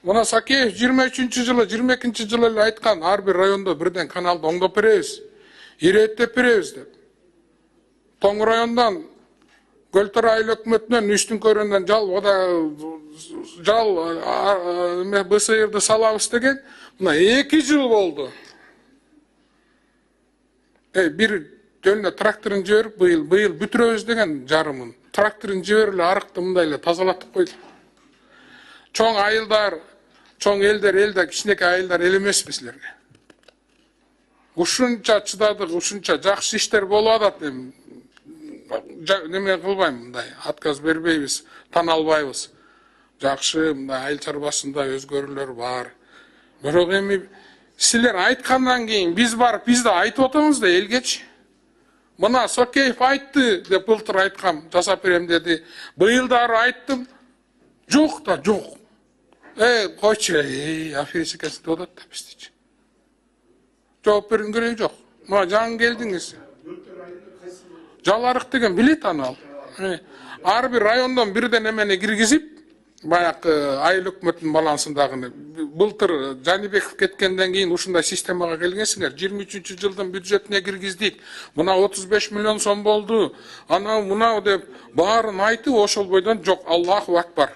Мына Сакеев 23-жылы, 22-жылы эле айткан, ар бир райондо бирден каналды оңдоп беребиз, иреттеп беребиз деп. Тоң райондан Көлтөр айыл өкмөтүнөн үстүн көрөндөн жал БСРди салабыз деген, мына 2 жыл болду. Бир жөнүнө тракторун жиберип, быйыл бүтүрөбүз деген жарымын. Тракторун жиберип эле арыкты мындай эле тазалатып койду. Чоң айылдар, чоң элдер, кичинекей айылдар эл эмеспи силерге. Ушунча чыдадык, ушунча жакшы иштер болуп атат. Неме кылбайм, мындай отказ бербейбиз, тана албайбыз. Жакшы, мындай айыл чарбасында өзгөрүүлөр бар. Бирок эми силер айткандан кийин биз барып, биз да айтып атабыз да элгечи. Мына Сокеев айтты деп былтыр айткам, жасап берем деди. Быйыл дагы айттым. Жок да жок. Койчу, аферист экенсиң деп атат да биздичи. Жооп берүүнүн кереги жок. Мына жаңы келдиңиз. Жаларык деген билет аны ал. Ар бир райондон бирден эмени киргизип, баягы айыл өкмөтүнүн балансындагыны. Былтыр Жанибеков кеткенден кийин ушундай системага келгенсиңер. 23-жылдын бюджетине киргиздик. Мына 35 миллион сом болду. Анау мынау деп баарын айтып, ошол бойдон жок, Аллаху акбар.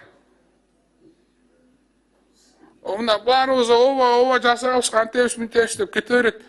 Мына баарыбыз ооба жасабыз, кантебиз мынтебиз деп кете берет.